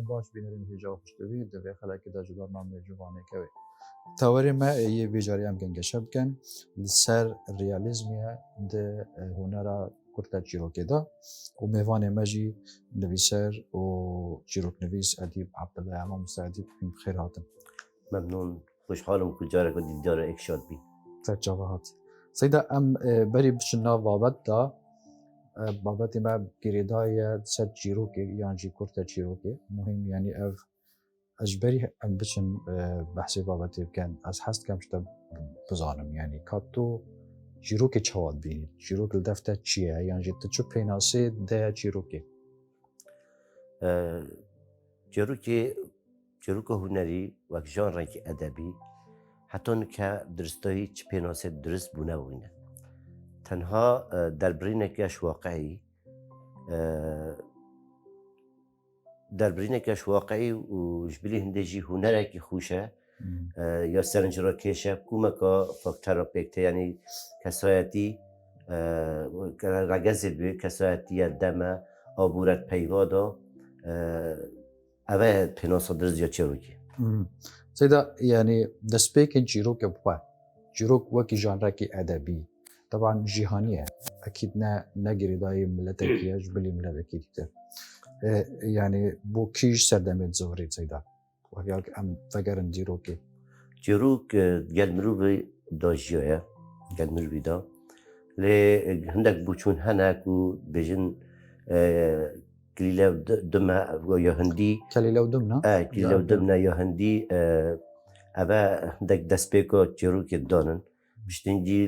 دم باش بینرین هجاب پشتوی دوی خلاکی دا جدار نام جوانه کوي تاوری ما یه بیجاری هم گنگ شب کن سر ریالیزمیه ده هنرا کرتا چیروکی دا و میوان مجی نویسر و چیروک نویس ادیب عبدالله امام مستعدی بین خیر هاتن ممنون خوشحالم که جاره که دیدار ایک شاد بی تجاوهات سیدا ام بری بشنا بابت دا بابت ما گریدای سر چیروکی یعنی جی کرتا چیروکی مهم یعنی اف اجبری ام بچن بحثی بابتی بکن از هست کم شده بزانم یعنی کاتو چیروکی چواد بینید چیروک دفته چیه یعنی جی تچو پیناسی ده چیروکی چروک هنری و ژانر که ادبی حتی که درستایی چه پیناسه درست بونه بوینه تنها در برینکش واقعی و جبلی هندجی هنره که خوشه یا سرنجرا کشه کومکا فاکتورا پکته یعنی کسایتی رگزید به کسایتی دمه آبورت پیوادا اوه پیناسا درست یا چروکی سيدا يعني دسبيكن جيروك بوا جيروك وكي جانراكي أدبي طبعا جهانية أكيد نا قريداي ملتكية جبلي ملتكي كتير يعني بو كيش سردمت زوري سيدا وهيالك أم فقرن جيروكي جيروك قال مروبي دا جيوية قال مروبي دا لي هندك بوچون هناك و بجن كليلة دمنا يا هندي كليلة ودمنا كليلة ودمنا يا هندي أبا هندك دسبيكو جيروك دانن بشتنجي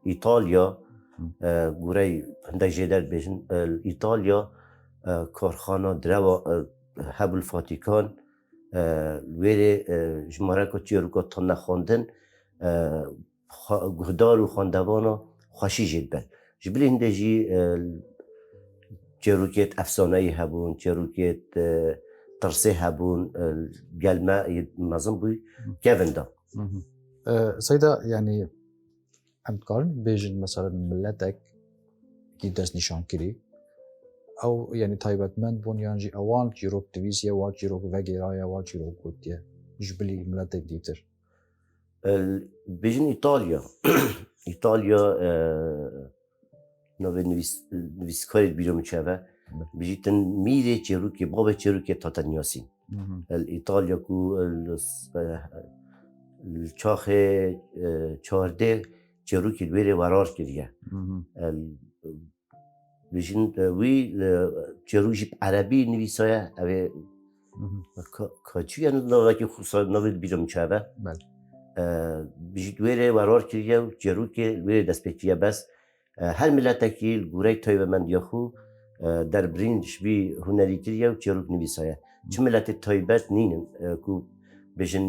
إيطاليا غوري هندك جدال بجن إيطاليا كارخانة دروا هب الفاتيكان ويري جماركو جيروكو تنا خواندن گهدار و خواندوانا خوشی جد بر جبلی هندجی چروکیت افسانه‌ای هبون چروکیت ترسه هبون گلمه مازن بوی كيفن دا سيدا يعني ام تقارن بيجن مثلا ملتك كي داس نشان كري او يعني تايبت من بون يانجي اوان جيروك تفيسيا وان جيروك فاجيرايا وان جيروك كوتيا جبلي ملتك ديتر بيجن إيطاليا نوی نویسکاری بیرون میشه بیشتر میره چروکی باب چروکی تاتنیاسی ایتالیا کو الچاخ چهارده چروکی دویره ورار کریه بیشتر وی چروکی عربی نویسایه اوه کاچی یعنی نوی خصوصا نوی بیرون میشه بیشتر دویره ورار کریه چروکی دویره دست پیچیه بس هر ملتکی گوری تایب من دیخو در برینش بی هنری کریه و چیروک نویسایه چه ملت تایبت نینن کو بجن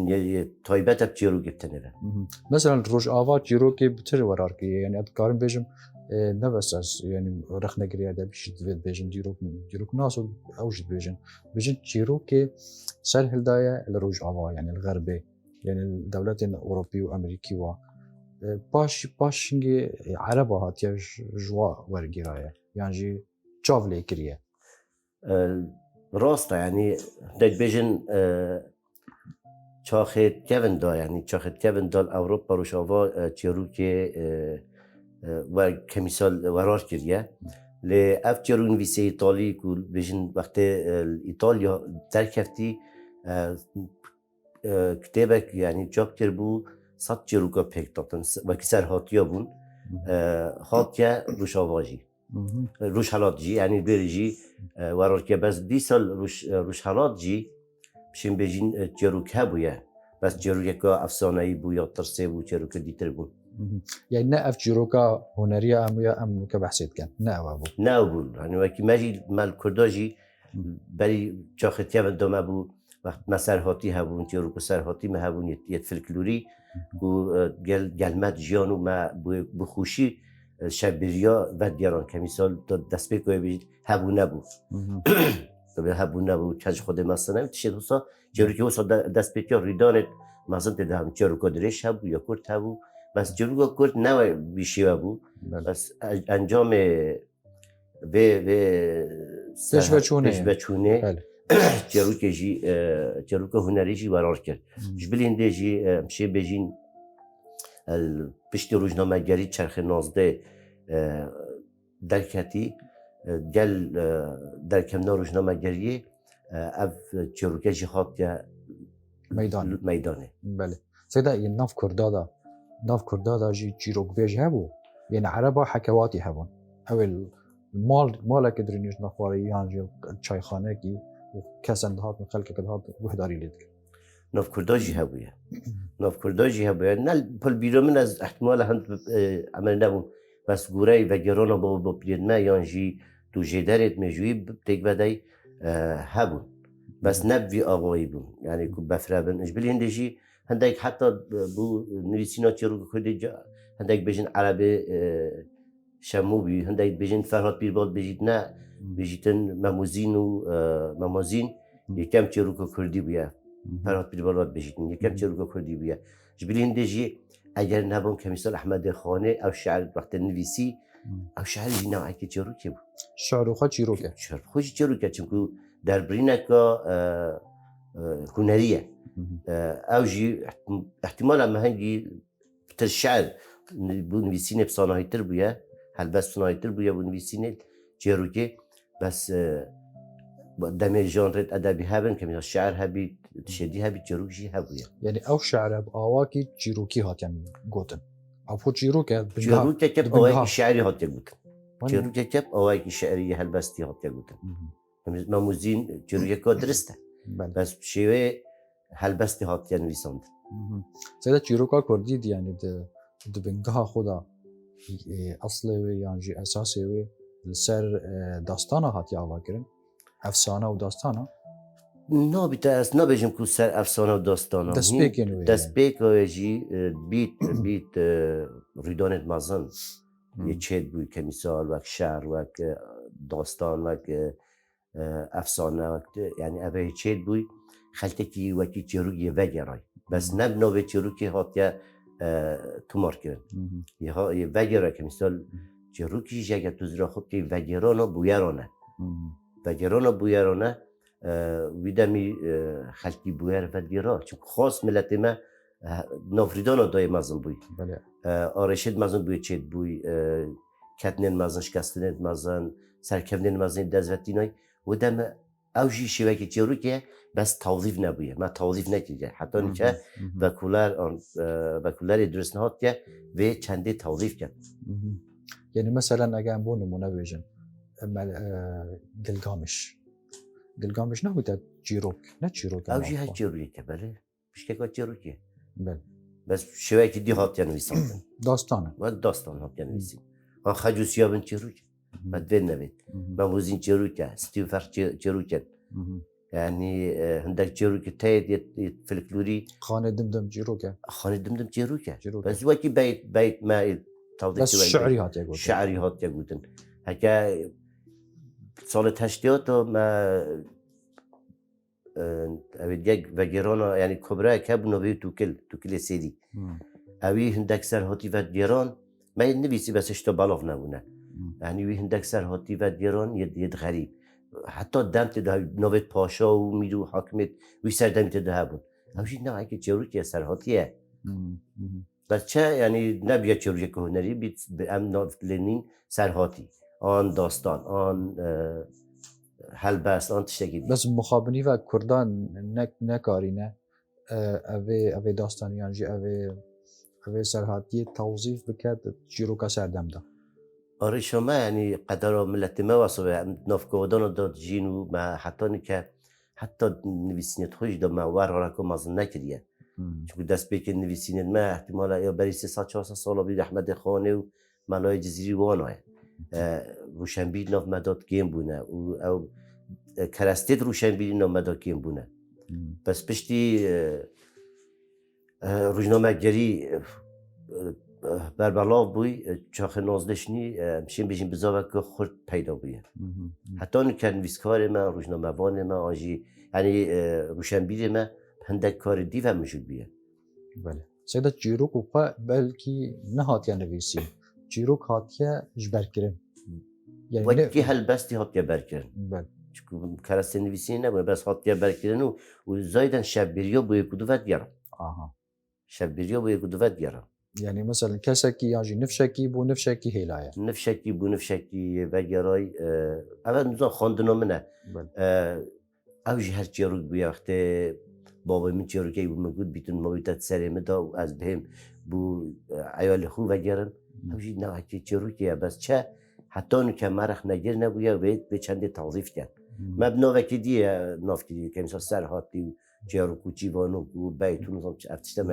تایبت اب چیروک گفتنه مثلا روش آوا چیروکی بتر ورار کریه یعنی ادکارم بجم نوستاس يعني رخ نجري هذا بيش تفيد بيجن ديروك ناسو اوجد بيجن تشيروكي سهل هدايا الروج عوا يعني الغربي يعني الدولات الاوروبيه وامريكي و باش نجي عربها هاتيا جوا ورقرايا يعني جي تشافلي كريه راستا يعني دك بيجن چاخت كيفن دا يعني چاخت كيفن دا اوروبا روشاوا تشيروكي و كمثال ورار كريه لأف جرون ويسي إيطالي كل بيجن وقت إيطاليا تركفتي كتابك يعني جاب تربو صد جروكا بيك تطن وكسر هاتيا بون هاتيا روشاواجي روش حالات جي يعني بيرجي ورار كي بس دي سال روش حالات جي بشين بيجين جروك هبويا بس جروكا أفسانه‌ای بو یا ترسه بو جروكا ديتر بون يعني نقف جيروكا هنرية أم كبحثت كان نأبو يعني وكي ماجي مال كرداجي بري جاخت يفن دوم أبو وقت ما سرهاتي هبون جيروكا سرهاتي ما هبون يت فلكلوري و قلمت جيانو ما بخوشي شبريا ودياران كمثال دست بكوي بيجي هبو نبو هبو نبو چج خود مثلا تشد وصا جيروكا وصا دست بكيا ريدانت مثلا تدهم جيروكا دريش هبو یا كرد هبو بس جروكا كرد نوع بيشيوا بو بس انجام به پێشبەچوونەیە. پێشبەچوونێ بله چێروکێژی چێروکە هوەریژی وەرار کرد ji bilîndê jî em şê bêjîn piştî rojnamegerî çerxê 19 derketî gel derkemna rojnamegeriyê ev çêroke jî hatiye مەدان meydanê. بله سێدا ناف کوردادا jî çîrokbêj hebû yên ereba hekewatî hebûn ew ê maleke dirînî ji navxwareyî yan jî çayxanekî û kesên dihatin xelkeke dihatin guhdarî lê dikin. Navkurda jî hebûye. Navkurda jî hebûye. Nel pil min ez ehtimala hend emel nebûm. Bes gûrey vegerona bo pîrêdme yan jî tu jêderê mejûyî têk vedey hebûn. Bes neb vî avayî bûn. Yani ku befrebin. Ji bilîndê jî hendek heta bû nivîsîna çêroka Kurdî hendek bêjin erebê şemû bî, hendek bêjin Ferhat Pîrbal bêjît ne bêjîtin Memozîn û Memozîn yekem çêroka Kurdî bûye. Ferhat Pîrbal hat bêjîtin yekem çêroka Kurdî bûye. Ji bilîndê jî eger nebûn Kemîsal Ehmedê Xanê ew şeir wextê nivîsî ew şeir jî newekê çêrokê bû. Şerûxa çîrok e. Xwe jî çêrok e çimkû derbirîneka hunerî ye. Ew jî ehtimala me hengî tir şeir bû nivîsînê sanahîtir bûye, helbest sanahîtir bûye bû nivîsînê çêrokê bes demê janrê edebî hebin Kemîsal şeir hebî tişedî hebî çêrok jî hebûye. Yani ew şeir bi awakî çîrokî hatiyen gotin. Ev xwe çîrok e Çêrokeke awayekî şeirî hatiye gotin. Çêrokeke awayekî şeirî helbestî hatiye gotin. Memozîn çêrokeka dirist e. Bes şêwê helbestî hatiye nivîsandin. Sêda çîroka Kurdî yani di bingeha xwe da eslê wê yan jî esasê wê li ser dastana hatiye avakirin. Efsane û dastana Nabîte ez nabêjim ku ser efsane û dastana. destpêkên wê. Destpêka wê jî bît rûdanên mezin yê çêt bû Kemîsal wek şer wek dastan wek efsane yani ev ê çêt bû xeltekî wekî çêrokî vegeray. Bes neb navê çêrokê hatiye tomar kirin. Yê vegera Kemîsal çêrokî jî eger tu zira xwe vegerana bûyeran e. Vegerana bûyeran e wî demî xelkî bûyer vedgera. Çimkû xas milletê me navrîdana dayê mezin bûy. Arêşê mezin bûye çêt bûy, ketinên mezin, şikestinên mezin, serkevnên mezinê dezvetînayî wê deme ew jî şêwekî çêrokê ye bes tawzîf nebûye. Me tawzîf nekiriye. Heta nîçe vekulerê durist hatiye vê çendê tawzîf ket. Yani mesela eger bû nimûne bêjin Gilgameş. Gilgameş ne bûte çîrok, ne çîrok e? Ew jî her çêrokê belê. Pişteka çêrokê. Bel. Bes şêwekî dî hatiye nivîsandin. Dastan e. Ve dastan hatiye nivîsîn. An Xecûsiya bin çêrok. Me divê nevêt. Memozîn çêrok e, Stîfer çêrok e. Yani hindek çêrokê teyê folklorî Xanê dimdim çîrok e. xanê dimdim çêrok e. Çîrok e. Bes wekî beyt me Bes şeirî hatiye gotin. şeirî hatiye gotin. Heke salê heştiyata me ew yek vegerana yani kobrayek hebû navê Tûkilê Sêdî. Ewî hindek serhatî vedgeran me nivîsî bes hişta belav nebûne. Yani wî hindek serhatî vedgeran yê xerîb. Heta dem tê de navê paşa û mîr û hakimêt wî ser demê tê de hebûn. Ew jî newekî çêrokê serhatî ye. Bes çe yani nebiye çêrokeke hunerî bît em navlênîn serhatî. An dastan, an helbest, an tiştekî dî. Bes muxabinî ve Kurdan nekarîne evê dastanî yan jî evê serhatiyê tawzîf bike çîroka serdem da. Arêşa me yani qedera milletê me wesa ve em navkevadana da dijîn û me heta nike heta nivîsînê xwe jî de me wer hareka mezin nekiriye. Çimkû destpêkên nivîsînên me ehtimala ya berî 300-400 sala bî Ehmedê Xanê û Melayê Cizîrî wana ye. Rûşenbîr nav me da kêm bûne û ew kerestê rûşenbîrî nav me da kêm bûne. Bes piştî rojnamegerî berbelav bûy çaxê nozdêşinî şên bêjin bi zaveke xurt peyda bûye. Heta nike nivîskarê me, rojnamevanê me an jî yani rûşenbîrê me hindek karê dîv hem mijûl bûye. Bele. Sêda çîrok û xwe belkî nehatiye nivîsîn. Çîrok hatiye ji berkirin. Wekî helbestî hatiye berkirin. Bel. çünkü karası nivisi ne bu bas hat ya berkiren و زایدن شبیریا بوی کدوت گرم آها شبیریا بوی کدوت گرم يعني مثلا كسكي ياجي نفشكي بو نفشكي هيلايا نفشکی بو نفشکی و گرای اول نزا خواندنو منه بله اوجی هر چیروک بوی وقتی بابا من چیروکی بو مگود بیتون مویتت سرمه دا و از بهم بو عیال خو و گرن اوجی نه حتی چیروکیه بس چه حتی اونو که مرخ نگیر نبویه به چند توظیف کرد مبنا وکی دیه ناف کردی که مثلا سر هاتی و چیروکو چیوانو و بیتون نظام افتشته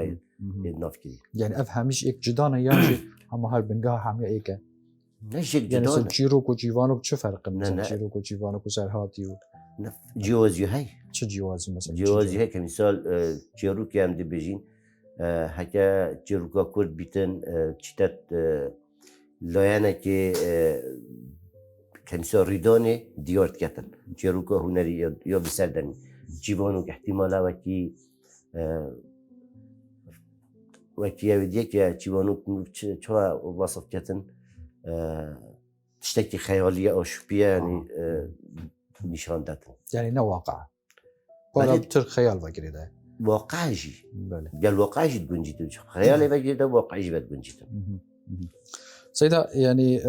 مید ناف کردی يعني افهمش ايك جدانا ياجي هم هالبنقاها حامية ايكا نشک يعني جدانه جيروك وجيفانوك شو فرق نه، مثلا نه. جيروك وجيفانوك وسرهاتي جوازی های شو جوازي مثلا جوازی های که مثال چیروکی هم دی بجین هکه چیروکا کرد بیتن چیتت لایانه که مثال ریدانه دیارت کتن چیروکا هنری یا بسردنی جیوانو که احتمالا وکی اویدیه که جیوانو چه وصف کتن تشتكي خيالية أو شبية يعني نشان دادن يعني نو واقع بله. ولا بتر خيال فكري ده واقعجي بله قال واقعجي تقول جيتو خيالي بقى ده واقعجي بتقول جيتو سيدا يعني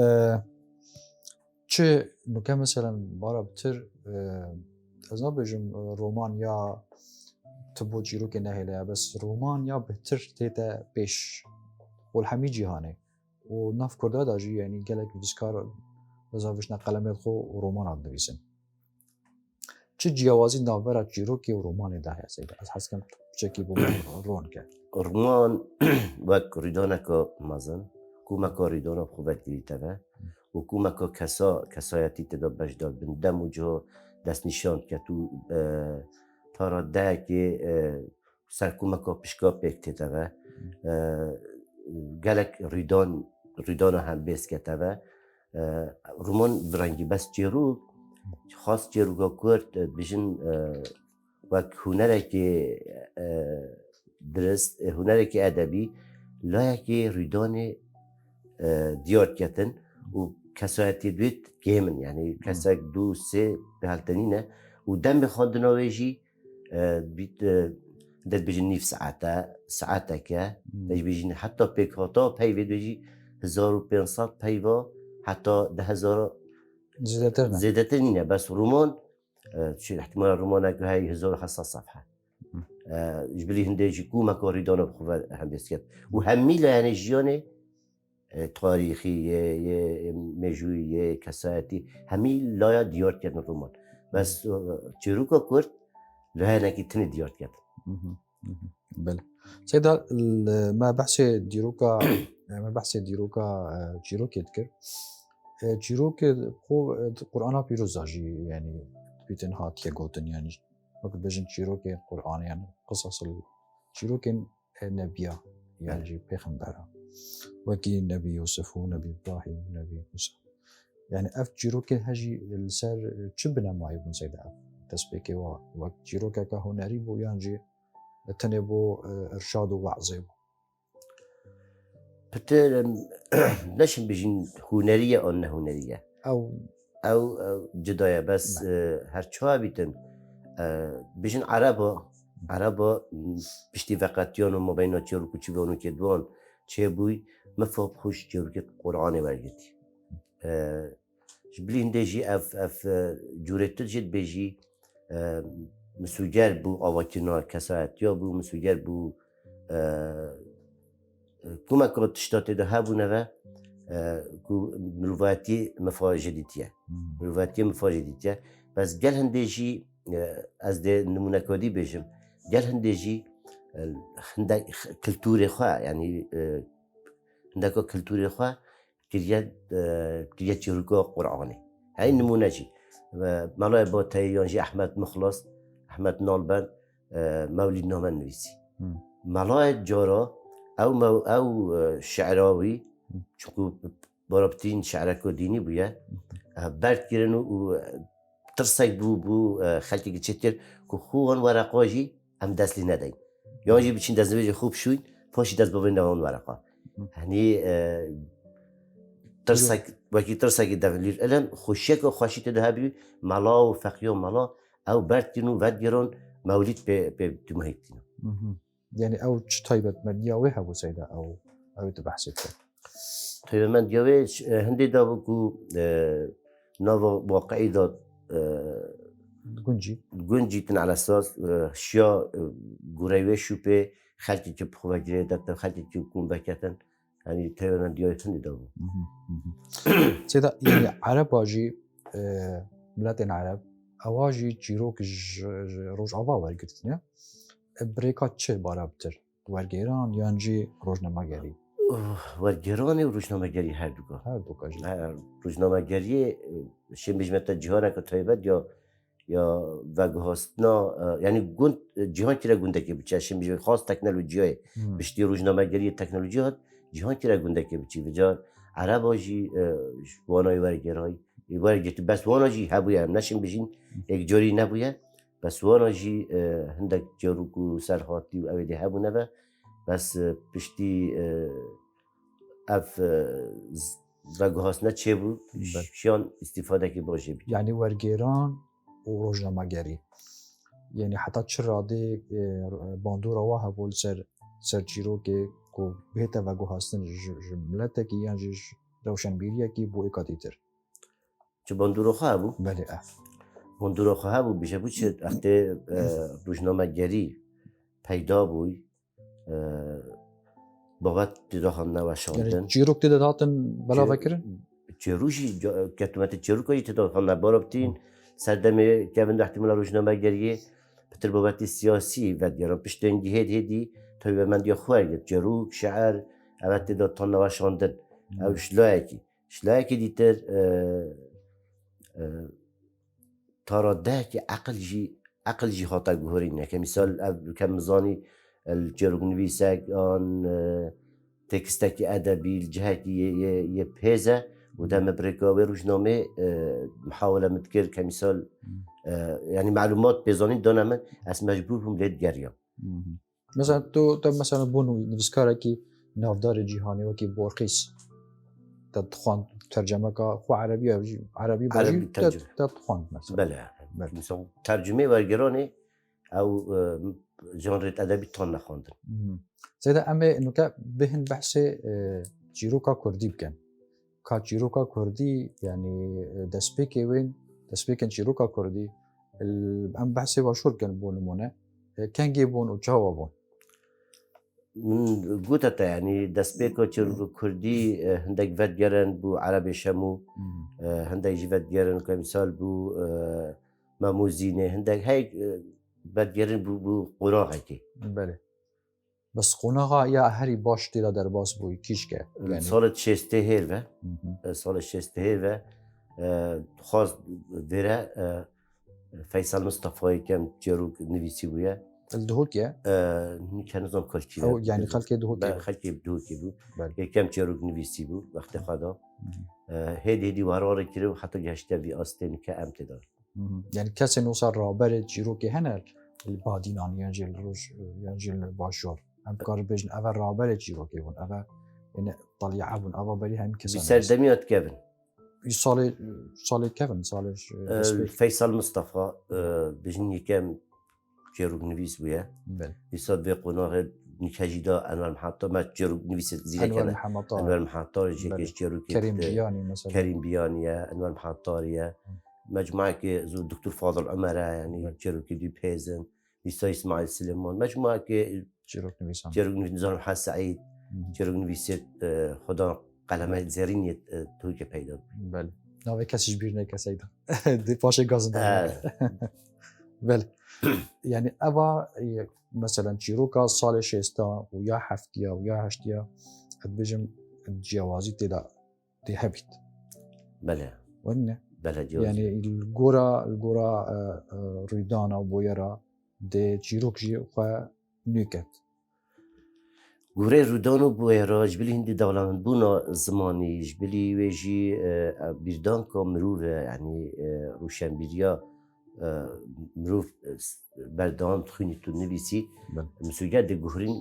چه نوكا مثلا بارا بتر ازنا بجم رومان يا تبو جيرو كي نهيلا بس رومان يا بتر تيتا بيش والحمي جيهاني وناف كردا داجي يعني قالك بسكار لازم قلمت خو ورومان عاد نويسن چه جیاوازی ناورا جیروکی و رومان ده هست از حس کم چکی بو رون که رومان وك ريدونك مازن كوما ريدونا بخوبت جريتها وكوما كسايتي تدا بجدال بندم وجو دست نشان كتو تارا ده که سر كوما بشكا بيكتتها قالك ریدان هم بیس کتبه رومان برنگی بس جیرو خاص جیروگا کرد بجن وک هنره که درست هنره که ادبی لایه که ریدان دیار کتن و کسایتی دوید گیمن یعنی کسایت دو سه به هلتنینه و دم بخواندناویجی بیت در بجن نیف ساعته که در بجن حتی پیک هاتا پیوید بجی 1500 پیوا حتی 10,000 زیاده تر نینه بس رومان چه احتمال رومانه که های 1500 صفحه جبلی هنده جی کومه کاری دانه بخواه هم بیست کرد و همی لعنه جیانه تاریخی یه مجوی یه کسایتی همی لایه دیار کردن رومان بس چروکا کرد لعنه که تنی دیار کرد بله سيدا ما بحث ديروكا جيروك يذكر جيروك هو قرآن بيروزاجي يعني بيتن هات يقولن يعني وقت بجن جيروك قرآن يعني قصص جيروك نبيا يعني بيغمبرة وكي نبي يوسف ونبي إبراهيم ونبي موسى يعني اف جيروك هجي السر تشبنا معي بن سيدا تسبيكي وقت جيروك كهنري بو يعني تنبو ارشاد و وعظه بتر نشن بجين هنريه او نه هنريه او جدايه بس هر چوا بیتن بجين عربا بشتي وقتيانو ما بين چيرو كوچيونو که دوان چه بوي مفهوم خوش چيرو که قرآن ورگتي جبلين دجي اف جورتر جد بيجي مسوگر بو آواکینا کسایت یا بو مسوگر بو کومه که تشتاته ده هبونه و ملوواتی مفاجدیتیه بس گل هندیجی از ده نمونه کادی بجم گل هندیجی هنده کلتور خواه یعنی هنده که کلتور خواه کریه چیروکا قرآنی هاي نمونه جی مالای با تاییانجی احمد مخلص احمد نالبند مولید نامه نویسی ملای جارا او شعراوی چونکو بارابتین شعرکو دینی بویه برد گیرن و ترسک بو خلقی که چتر که خوان ورقاجی هم دست لی ندهیم یا جی بچین دست نویجی خوب شوید پاشی دست بابین دوان ورقا یعنی ترسک وکی ترسه که دفلیر الان خوشیک و خوشیت ده بی ملا و فقیه و ملا او برتینو ودگران مولید به دمهیتینو يعني او تش طيبة مدياوي هبو سيدا او تبحث كده طيب من دیوه هندی دا بکو نو واقعی داد گنجی گنجیتن على اساس شیا گوریوه شوپه خلقی که بخواه گیره داد خلقی که کون بکتن يعني طيب من دیوه هندی دا بو سيدا يعني عرب واجي ملاتين عرب اواجي جيروك روج عوا ورگرتنه بريكات چه بارا بتر ورگیران یانجی روزنامه‌گری ورگرانی و روزنامه‌گری هر دوگاه هر دو کاجی روزنامه‌گری شیم بجمت جهان که طیبت یا وگهاستنا یعنی گوند جهان کی را گونده که بچه شیم بجمت خاص تکنولوژی های بشتی روزنامه‌گری تکنولوژی ها جهان کی را گونده که بچه بجا عرب آجی وانای ورگرای ورگرت بس واناجی هبویه هم نشیم بجین یک جوری نبویه بس واناجی هندک جاروک و سرهاتی و اویده هبونه و بس پشتی اف وگهاستنا چه بود شیان استفاده که باشه بید يعني ورگیران و روزنامه‌گری يعني حتى چراده باندورا واه بول سر چیرو که کو بهتا وگو هستن جملته که یعنی روشنبیریه که بو اکادیتر چه باندورو خواه بود؟ بله اف باندورو خواه بود بیشه بود چه وقتی روزنامه‌گری پیدا بود بابت دیداخان نوشاندن يعني چیروک دیده داتن بلا فکرن؟ چروشی کتومت چروکایی تداخان نباربتین سردمه که من احتمال روزنامه‌گریه بتر بابت سیاسی و دیگران پشتنگی هدی تا به من دیا خواه گرد جروک شعر اوت داد تا نوشاندن او شلایکی دیتر تاراده که عقل جی خاطر گوهرینه که مثال کم مزانی الجروک نویسک آن تکستک ادبی الجهتی یه پیزه و دم برکاوی روزنامه محاوله متکر که مثال يعني معلومات بيزانين دانا من از مجبور هم لید گریم مثلا تو مثلا بونو نویسکاره که نافدار جهانی و که بورقیس تدخوان ترجمه که خو عربی باجی تدخوان مثلا بله مثلا ترجمه ورگرانه او جانرت ادبی تان نخواندن سيدا اما انه که بهن بحث جیروکا کردی بکن که جیروکا کردی يعني دسپیکی وين تسبيكن شيروكا كردي ام بحثي وشور كان بونمونه كان جيبون وجاوبون قلت يعني دسبيكو شيروكا كردي هندك فدجرن بو عربي شمو هندك جي فدجرن كمثال بو ماموزينه هندك هاي فدجرن بو قراغتي بله بس قناغا يا هري باش تيلا در باس بوي كيشكه يعني صارت شسته هيرفه صارت شسته هيرفه خواست وره فیصل مصطفی کم جروک نویسی بوده الدهوكية کنزم کلکی او يعني خلقي دهوكية خلقی دهوکی بود کم جروک نویسی بود وقت خدا هدی واراره کرد و حتی گشته بی آستین که امتدار يعني كاسي نوصل رابر جيروكي هنا البادينان ينجي الروج ينجي الباشور هم كار بيجن اول رابر جيروكي هون اول يعني طليعه هون اول بري هم كسان بسردمیات کبن صالح كيفن صالح فیصل مصطفی بجن یکم جروک نویس بوده بیشتر به قناق نکجیدا انوار محطة ما جروك نویس زیرا کنه انوار محطة جیکش جروک کریم بیانی مثلا کریم بیانیه انوار محطة مجموعه که زو دکتر فاضل عمره يعني جروك دی پیزن بیشتر اسماعیل سلیمان مجموعه که جروك نویسان نظام حس سعید جروك نویسید خدا قلمه زرینیت توی که پیدا بله ناوی کسیش بیر نه کسیدا دی پاشه گاز داره بله يعني أبا مثلا شيروكا صالح شيستا ويا حفتيا ويا هشتيا بيجم جوازي تدا دي هبيت بله وإنه بله جوازي يعني الجورا ريدانا وبويرا دي شيروك جي وخا نيكت گوره رودانو بویرا جبلی هندی دولمند بونا زمانی جبلی ویجی بیردان که مروه یعنی روشنبیریا مروف بردام تخونی تو نویسی مسوگه ده گوهرین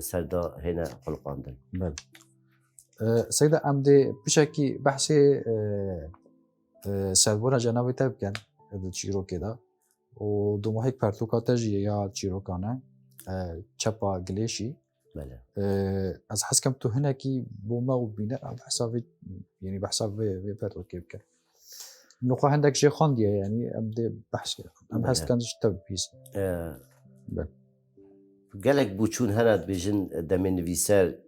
سردا هنه خلقاندن سيدة أمدي بشكي بحثي سربورا جنابي تبكن هذا تشيرو كده ودوما هيك بارتوكا تجي يا تشيرو كان تشابا جليشي بله از حس كم تو هنا كي بوما وبناء بحساب يعني بحساب في بارتوكا بكن نقطة عندك شيء خاندية يعني أمدي بحث أم حس كان تشتغل بيس قالك بوچون هنات بيجن دم نویسر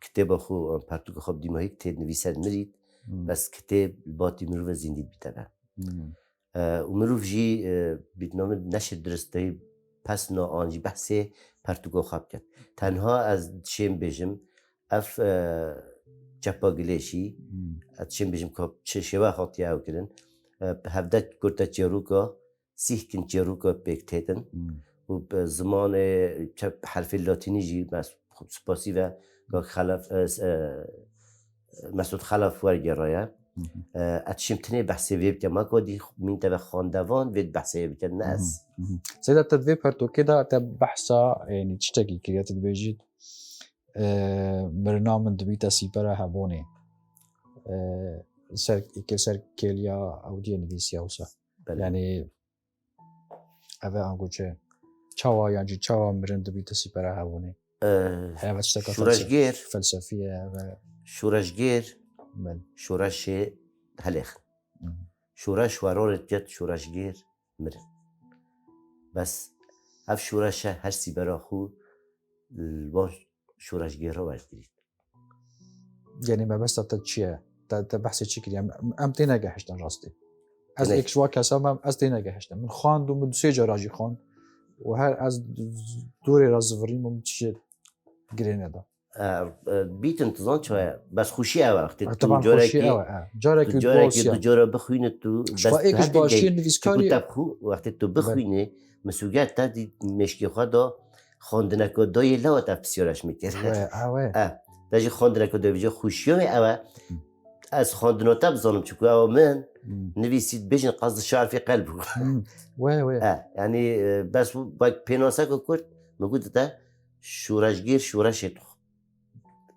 كتاب خو پرتوک خواب دیما هيك كتاب نویسر مريد بس كتاب باطي مروف زندي بيتبع ومروف جي بيتنامه نشر درسته پس نا آنجي بحثه پرتوک خواب کرد تنها از چیم بيجم اف جپا گلیشی از چیم بيجم که چه شوا خاطی او کرن هفده کرتا جروکا سیح کن جروکا بکتیتن و به زمان حرف لاتینی جی سپاسی و خلف مسعود خلف ورگرایه اتشم تنه بحثی ویب که ما کدی من تبع خاندوان وید بحثی ویب که ناس سيدا تدوي بارتو كده تبحثا يعني تشتكي كريات البيجيت برنامج دبيتا سيبرا هابوني سر كيليا او دي نفيسيا وسا يعني أبا أنقول شيء چاوا يعني چاوا مرن دبيتا سيبرا هابوني هذا شورشگیر فلسفية شورشگیر بل شورش هلخ شورش ورارت جد شورشگیر مرن بس اف شورش هر سیبرا خو با شورشگیر ها ورگیرید يعني ما بس تتشيا تبحث شكل يعني ام تينا جهشتن راستي از ایک شوا کسا من از تینا گهشتم من خواند و من سه جا راجی خواند و هر از دوری رازوریم و چه گرینه دا بیت انتظام چه بس خوشی اوه وقتی تو طبعا خوشی اوه جاره که دو جاره بخوینه تو بس ایکش باشی نویسکاری وقتی تو بخوینه مسئولیت تا دی مشکی خواه دا خواندنکا دای لوا تا بسیارش میکرد اوه داجی خواندنکا دا بیجا خوشی اوه از خواندناتا بزانم چکو اوه من نویسید بجن قصد شعر في قلبه واه يعني بس باك بيناسا كورت موجود ده شورشگیر شورش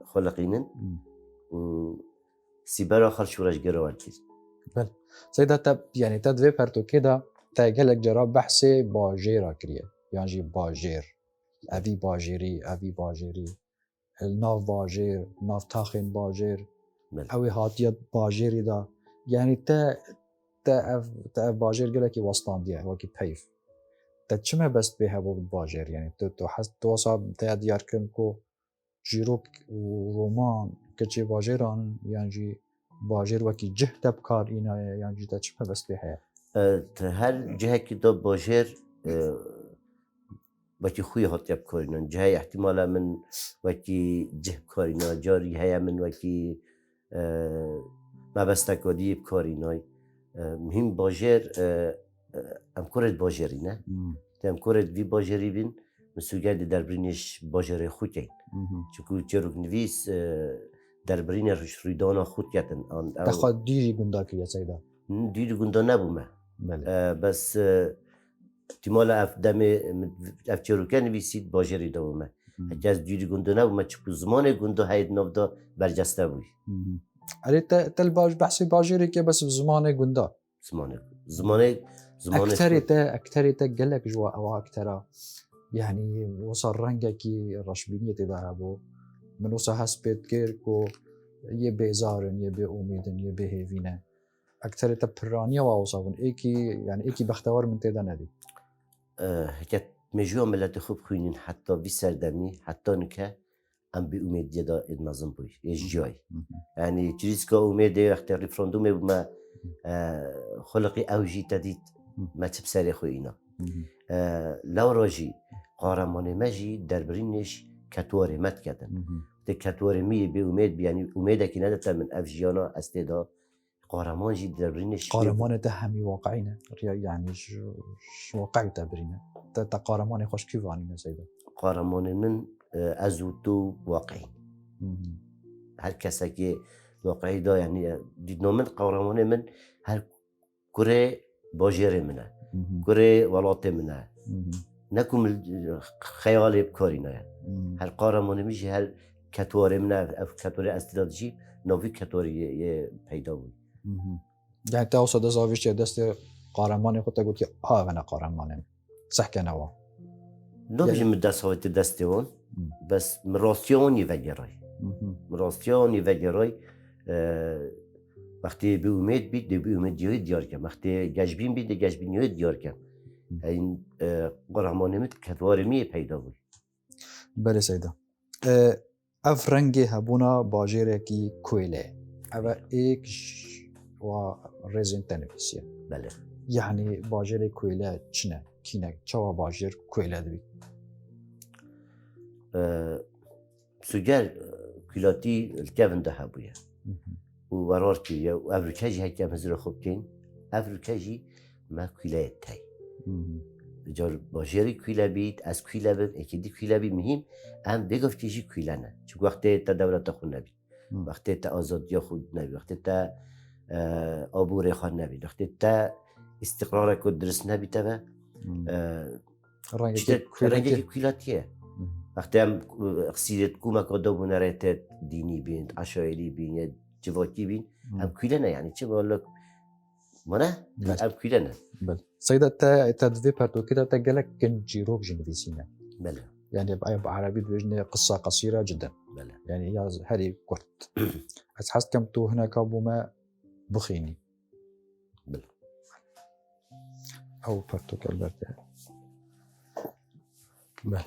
خلقينن و سيبر آخر شورشگیر والكيز بل سيدا يعني تدوي بارتو كده تاجلك جراب بحثي باجيرا كريه يعني جي باجير أبي باجيري الناف باجير ناف تاخين باجير أوي هاتيات باجيري دا يعني تا باجر گله واسطان دیه وکی پیف تا چمه بس به هوا باجر يعني تو حس تو صاب تا دیار کن کو جیروک رومان کچه باجران يعني باجر وکی جه تبکار اینا يعني تا چمه بس به هر جهه که دو باجر وکی خوی هات یبکارینن جهه احتمالا من وکی جه کارینا جاری هیا من وکی مبستکادی بکارینای مهم باجر ام کورد باجری نه ام کورد وی باجری بین مسئولیت در برینش باجر خود کن چون چروک نویس در برینش ریدانا خود کردن تخواد دیری گندا که یا سیدا دیری گندا نبومه بس احتمال اف چروکه نویسید باجری دومه هرچه از دیری گندا نبومه چون زمان گندا هاید نافدا برجسته بوی علی تل بحثی باجری که بس زمان گندا زمان اکتری تا گلک جوا او اکترا يعني وصل رنگه کی رشبینیت ده بو من وصل حسبت کر کو یه بیزارن یه به امیدن یه به هیوینه اکتری تا پرانی و وصلون ایکی يعني ایکی بختوار من تیدا ندی حکت مجموع ملت خوب خوینین حتی بی سردمی حتی نکه ام بی امید جدا نظم بوی ایش جای يعني چیزی که امیده وقتی ریفراندوم ما خلقی اوجی تدید ما چه بسری خوی اینا لو راجی قهرمان مجی در برینش کتواره مت کردن ده کتواره می به امید یعنی امیده که نداشت من افجیانا استعداد قهرمان جی در برینش قهرمان ده همی واقعینه يعني واقعی تبرینه تا قهرمان خوش کیوانی نزیده قهرمان من از تو واقعی هر کسی که واقعی دا یعنی دیدن من قهرمان من هر کره باجر منه کره ولات منه نکم خیال بکاری نه هر قهرمان میشه هر کتواره من اف کتواره استراتژی نوی کتوری پیدا بود. يعني تا وصل دزاویش دست قهرمانی خود گفت که ها انا قهرمانم صح نوا نویش من دست دستیون بس مراسیونی وگرای مراسیونی وگرای وقتی به امید بید به امیدیوی دیار کم وقتی گشبین بید گشبینیوی دیار کم این قهرمانیت کتوارمی پیدا بود. بله سیدا اف رنگی هبونا باجره کی کویله اوا ایکش و رزین تنفسیه بله يعني باجر کویله چنه کینه چوا باجر کویله دوی سوگر کلاتی الکون ده هبویه و ورار کیه و افریقایی هایی که مزر خوب کن افریقایی ما کیله تای جار باجری کیله بید از کیله بید اکیدی کیله بید مهم ام بگفتیجی کیله نه چون وقتی تا دولت خود نبید وقتی تا آزادی خود نبید وقتی تا آبور خود نبید وقتی تا استقرار کد درست نبید تا رنگی کیلاتیه وقتی هم اقصیرت کومه کدو بنرایت دینی بین عشایری بین جواکی بین هم کیله نه یعنی چه بالا منه هم کیله نه. بله سيدة تدفي بردو كده تجلك كنجيروك جنفيسينا بله يعني بعربي بوجنة قصة قصيرة جدا بله يعني هي هذه كرت أتحس كم تو هنا كابوما بخيني بله أو بردو كالبرد بله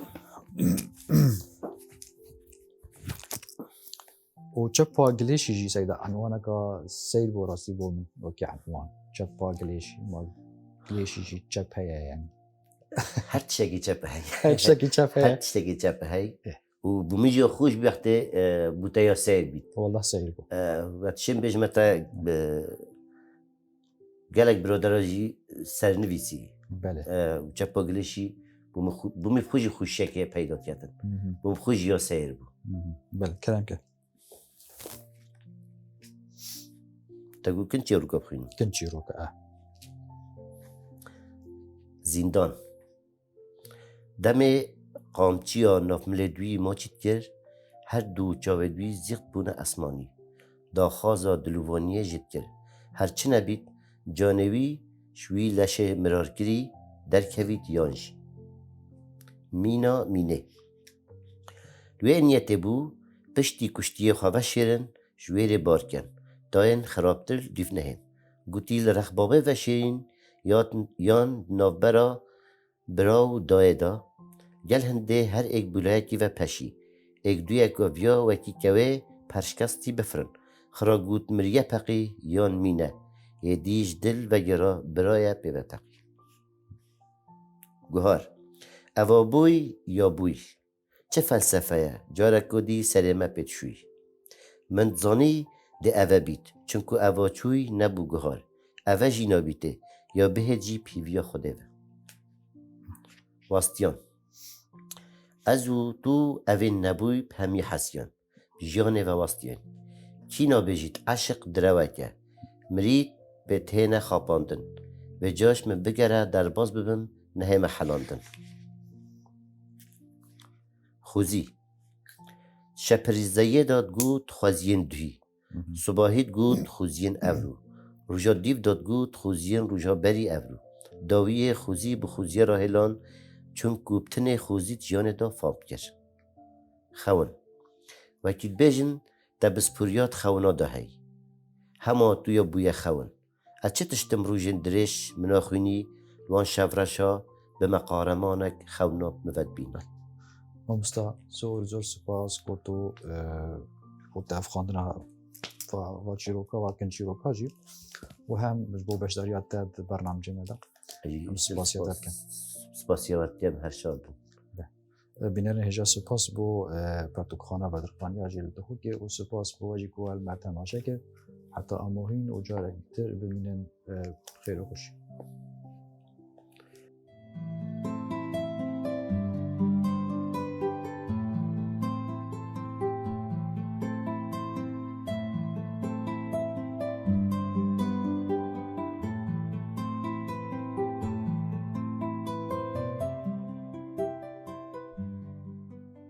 وشبا قليشي جي سيدة عنوانك سيد بوراسي بومن وكي عنوان شبا قليشي ما قليشي جي شب هيا يعني هر شيء شب هاي هر شيء شب هيا هر شيء شب هاي وبميجي خوش بيحتى بوتايا سيد بيت والله سيد بو واتشم بيج متى قالك برادراجي سرنويسي بله وشبا قليشي بومي خوشي خوشيكي پیدا کردن بوم خوشی یا سیر بو بله كلامك تقول كنت يروك بخيني كنت يروك زندان دم قامچیا نافملدوی ما چیت کر هر دو چاودوی زیغت بونه اسمانی دا خازا دلوانیه جد کر هر چه نبید جانوی شوی لشه مرارگری در کوید یانج مینا مینه دوی نیت بو پشتی کشتی خواه شیرن جویر بارکن داین خرابتر دیف نهن گوتیل رخبابه و شیرین یان نوبرا براو دایدا گل هنده هر ایک بولایکی و پشی ایک دوی اکویا و کی کوه پرشکستی بفرن خرا گوت مریه پقی یان مینه یه دیج دل و گرا برای پیوه پقی گوهار اوا بوی یا بوی چه فلسفه جارکو دی سرمه پیت شوی من زانی ده اوه بیت چونکو اوه چوی نبو گوهار اوه جی نابیته یا به جی پیویا خوده و واستیان ازو تو اوه نبوی همی حسیان جیانه و واستیان کی نابجید عشق دروه که مرید به تینه خاپاندن و جاش من بگره در باز ببم نهمه حلاندن خوزی شپریزایه داد گود خوزین دوی صباحید گود خوزین اورو روژا دیو داد گود خوزین روژا بری اورو داوی خوزی به خوزی راهلان چون کوبتن خوزی جیان دا فاب کرد خون وکیل بیجن دا بسپوریات خونا دا هی همه توی بوی خون از چه تشتم روژن درش مناخونی وان شورشا به مقارمانک خونا مود بینن مامستا زور سپاس گوتو گوت افخاندنا و چیروکا و کنچیروکا جی و هم بو بشداریات داد برنامج ندا سپاسیات کن سپاسیات هم هر شاد بینر هجا سپاس بو پرتوخانه و درخوانی اجل دهو که و سپاس بو واجی کوال مرتن آشه که حتی اموهین و جارکتر ببینن خیر و خوش